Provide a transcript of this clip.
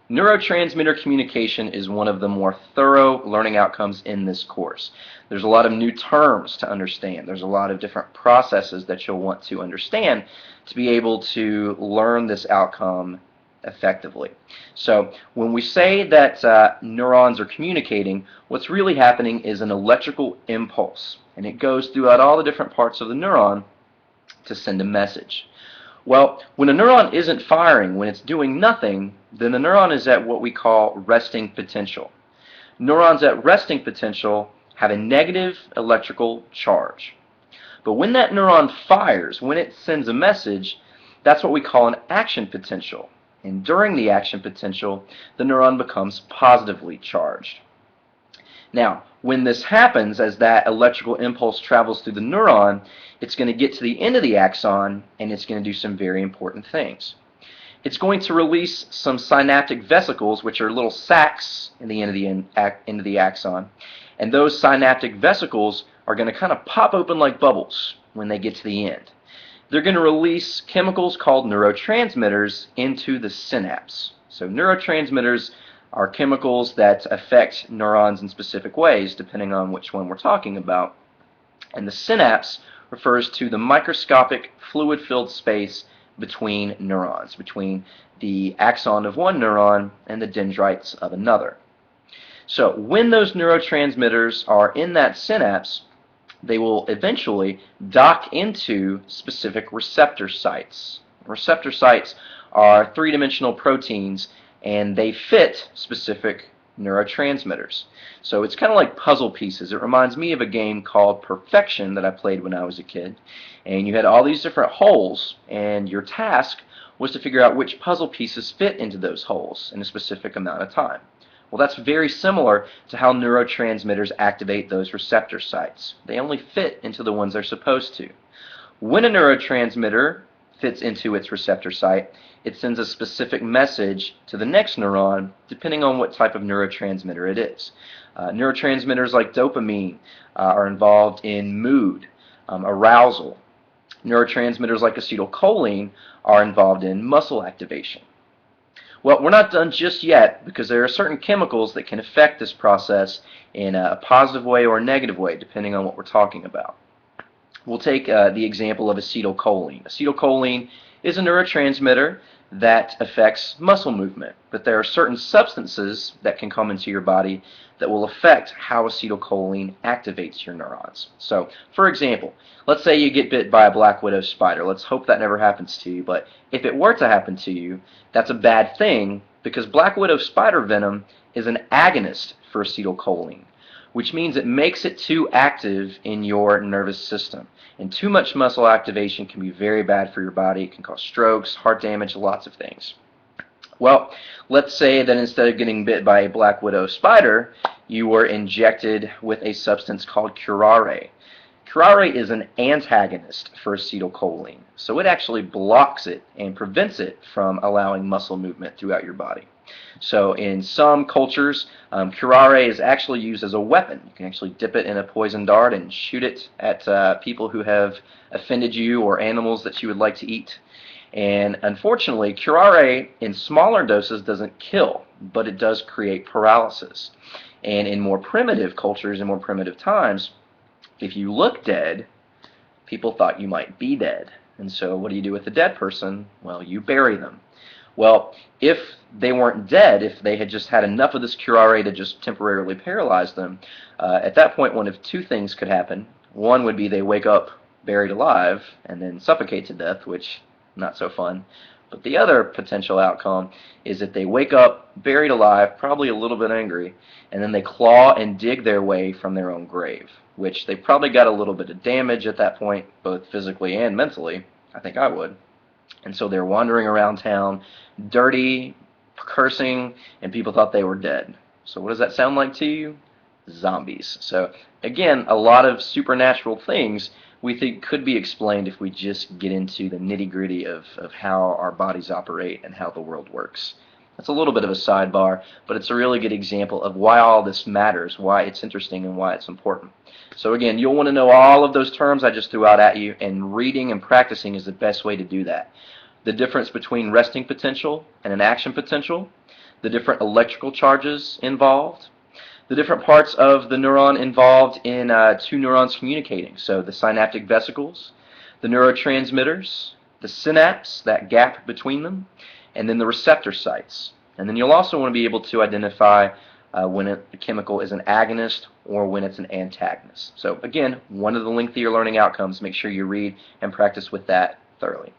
Neurotransmitter communication is one of the more thorough learning outcomes in this course. There's a lot of new terms to understand. There's a lot of different processes that you'll want to understand to be able to learn this outcome effectively. So when we say that neurons are communicating, what's really happening is an electrical impulse, and it goes throughout all the different parts of the neuron to send a message. Well, when a neuron isn't firing, when it's doing nothing, then the neuron is at what we call resting potential. Neurons at resting potential have a negative electrical charge. But when that neuron fires, when it sends a message, that's what we call an action potential. And during the action potential, the neuron becomes positively charged. Now, when this happens, as that electrical impulse travels through the neuron, it's going to get to the end of the axon, and it's going to do some very important things. It's going to release some synaptic vesicles, which are little sacs in the end of the axon, and those synaptic vesicles are going to kind of pop open like bubbles when they get to the end. They're going to release chemicals called neurotransmitters into the synapse. So neurotransmitters are chemicals that affect neurons in specific ways, depending on which one we're talking about. And the synapse refers to the microscopic fluid-filled space between neurons, between the axon of one neuron and the dendrites of another. So when those neurotransmitters are in that synapse, they will eventually dock into specific receptor sites. Receptor sites are three-dimensional proteins, and they fit specific neurotransmitters. So it's kind of like puzzle pieces. It reminds me of a game called Perfection that I played when I was a kid. And you had all these different holes, and your task was to figure out which puzzle pieces fit into those holes in a specific amount of time. Well, that's very similar to how neurotransmitters activate those receptor sites. They only fit into the ones they're supposed to. When a neurotransmitter fits into its receptor site, it sends a specific message to the next neuron, depending on what type of neurotransmitter it is. Neurotransmitters like dopamine are involved in mood, arousal. Neurotransmitters like acetylcholine are involved in muscle activation. Well, we're not done just yet, because there are certain chemicals that can affect this process in a positive way or a negative way, depending on what we're talking about. We'll take the example of acetylcholine. Acetylcholine is a neurotransmitter that affects muscle movement, but there are certain substances that can come into your body that will affect how acetylcholine activates your neurons. So, for example, let's say you get bit by a black widow spider. Let's hope that never happens to you, but if it were to happen to you, that's a bad thing, because black widow spider venom is an agonist for acetylcholine, which means it makes it too active in your nervous system. And too much muscle activation can be very bad for your body. It can cause strokes, heart damage, lots of things. Well, let's say that instead of getting bit by a black widow spider, you were injected with a substance called curare. Curare is an antagonist for acetylcholine, so it actually blocks it and prevents it from allowing muscle movement throughout your body. So in some cultures, curare is actually used as a weapon. You can actually dip it in a poison dart and shoot it at people who have offended you or animals that you would like to eat. And unfortunately, curare in smaller doses doesn't kill, but it does create paralysis. And in more primitive cultures and more primitive times, if you look dead, people thought you might be dead. And so what do you do with a dead person? Well, you bury them. Well, if they weren't dead, if they had just had enough of this curare to just temporarily paralyze them, at that point one of two things could happen. One would be they wake up buried alive and then suffocate to death, which not so fun. But the other potential outcome is that they wake up buried alive, probably a little bit angry, and then they claw and dig their way from their own grave, which they probably got a little bit of damage at that point, both physically and mentally. I think I would. And so they're wandering around town, dirty, cursing, and people thought they were dead. So what does that sound like to you? Zombies. So again, a lot of supernatural things we think could be explained if we just get into the nitty-gritty of how our bodies operate and how the world works. That's a little bit of a sidebar, but it's a really good example of why all this matters, why it's interesting, and why it's important. So again, you'll want to know all of those terms I just threw out at you, and reading and practicing is the best way to do that. The difference between resting potential and an action potential, the different electrical charges involved, the different parts of the neuron involved in two neurons communicating, so the synaptic vesicles, the neurotransmitters, the synapse, that gap between them, and then the receptor sites. And then you'll also want to be able to identify when a chemical is an agonist or when it's an antagonist. So again, one of the lengthier learning outcomes. Make sure you read and practice with that thoroughly.